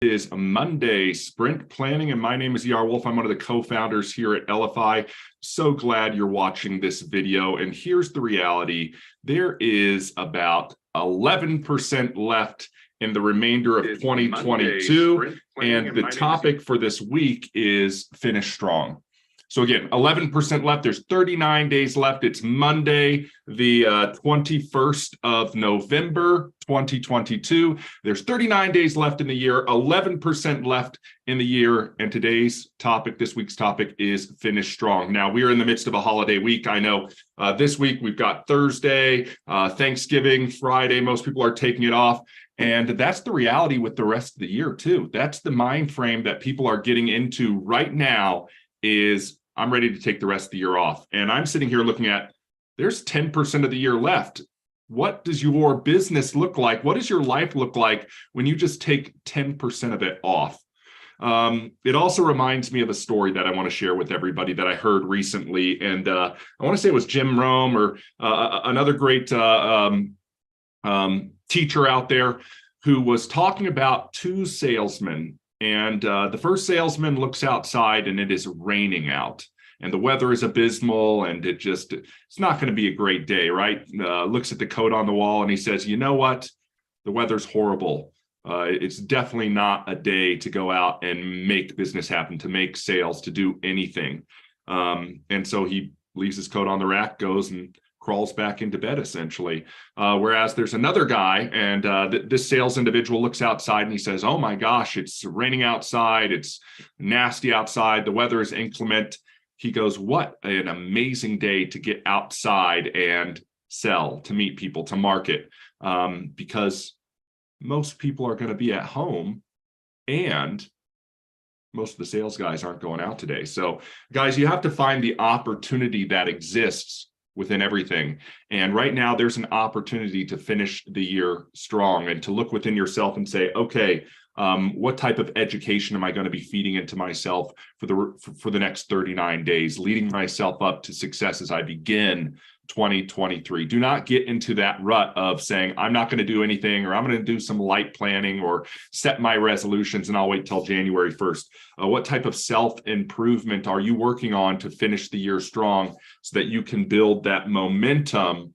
Is Monday Sprint Planning, and my name is E.R. Wolf. I'm one of the co-founders here at LFI. So glad you're watching this video. And here's the reality. There is about 11% left in the remainder of 2022. And the topic for this week is finish strong. So again, 11% left. There's 39 days left. It's Monday, the 21st of November, 2022. There's 39 days left in the year, 11% left in the year. And today's topic, this week's topic, is finish strong. Now, we are in the midst of a holiday week. I know this week we've got Thursday, Thanksgiving, Friday. Most people are taking it off. And that's the reality with the rest of the year, too. That's the mind frame that people are getting into right now. Is I'm ready to take the rest of the year off. And I'm sitting here looking at, there's 10% of the year left. What does your business look like? What does your life look like when you just take 10% of it off? It also reminds me of a story that I want to share with everybody that I heard recently. And I want to say it was Jim Rohn or another great teacher out there who was talking about two salesmen. And the first salesman looks outside and it is raining out and the weather is abysmal and it's not going to be a great day, right? Looks at the coat on the wall and he says, you know what? The weather's horrible. It's definitely not a day to go out and make business happen, to make sales, to do anything. And so he leaves his coat on the rack, goes and crawls back into bed, essentially. Whereas there's another guy, and this sales individual looks outside and he says, oh my gosh, it's raining outside. It's nasty outside. The weather is inclement. He goes, what an amazing day to get outside and sell, to meet people, to market, because most people are going to be at home and most of the sales guys aren't going out today. So guys, you have to find the opportunity that exists within everything. And right now there's an opportunity to finish the year strong and to look within yourself and say, okay, what type of education am I going to be feeding into myself for the next 39 days, leading myself up to success as I begin 2023. Do not get into that rut of saying, I'm not going to do anything, or I'm going to do some light planning or set my resolutions and I'll wait till January 1st. What type of self-improvement are you working on to finish the year strong so that you can build that momentum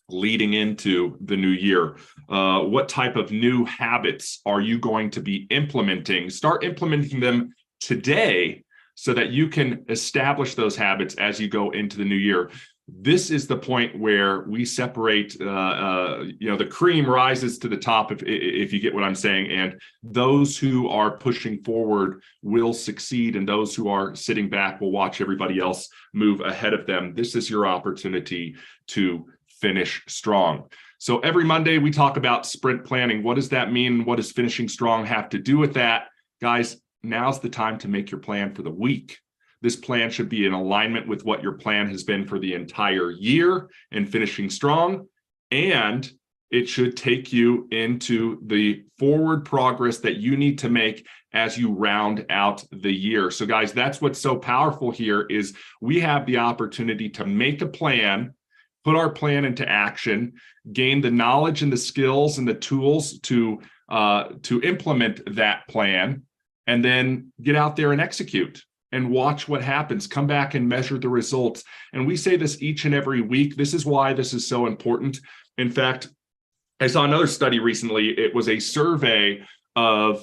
leading into the new year? What type of new habits are you going to be implementing? Start implementing them today so that you can establish those habits as you go into the new year. This is the point where we separate, the cream rises to the top, if you get what I'm saying, and those who are pushing forward will succeed, and those who are sitting back will watch everybody else move ahead of them. This is your opportunity to finish strong. So every Monday we talk about sprint planning. What does that mean? What does finishing strong have to do with that? Guys, now's the time to make your plan for the week. This plan should be in alignment with what your plan has been for the entire year and finishing strong. And it should take you into the forward progress that you need to make as you round out the year. So guys, that's what's so powerful here is we have the opportunity to make a plan, put our plan into action, gain the knowledge and the skills and the tools to implement that plan, and then get out there and execute. And watch what happens, come back and measure the results. And we say this each and every week. This is why this is so important. In fact, I saw another study recently. It was a survey of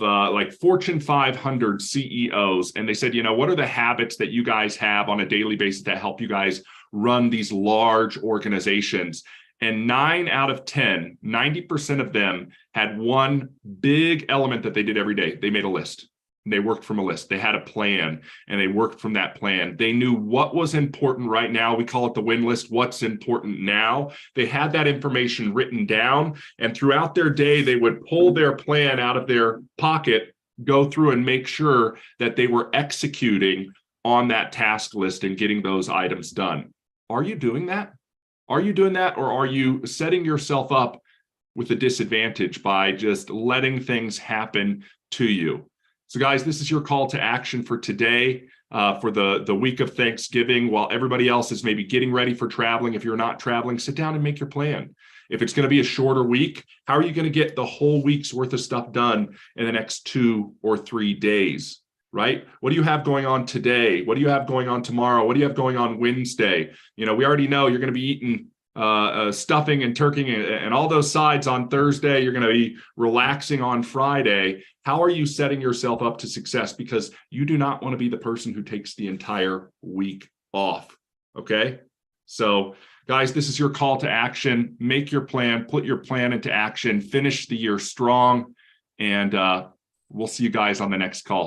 Fortune 500 CEOs. And they said, what are the habits that you guys have on a daily basis that help you guys run these large organizations? And 9 out of 10, 90% of them had one big element that they did every day. They made a list. They worked from a list. They had a plan and they worked from that plan. They knew what was important right now. We call it the win list. What's important now? They had that information written down, and throughout their day, they would pull their plan out of their pocket, go through and make sure that they were executing on that task list and getting those items done. Are you doing that? Are you doing that? Or are you setting yourself up with a disadvantage by just letting things happen to you? So guys, this is your call to action for today, for the week of Thanksgiving. While everybody else is maybe getting ready for traveling, if you're not traveling, sit down and make your plan. If it's going to be a shorter week, how are you going to get the whole week's worth of stuff done in the next 2 or 3 days, right? What do you have going on today? What do you have going on tomorrow? What do you have going on Wednesday? We already know you're going to be eating stuffing and turkey and all those sides on Thursday. You're going to be relaxing on Friday. How are you setting yourself up to success? Because you do not want to be the person who takes the entire week off. Okay. So guys, this is your call to action. Make your plan, put your plan into action, finish the year strong. And we'll see you guys on the next call.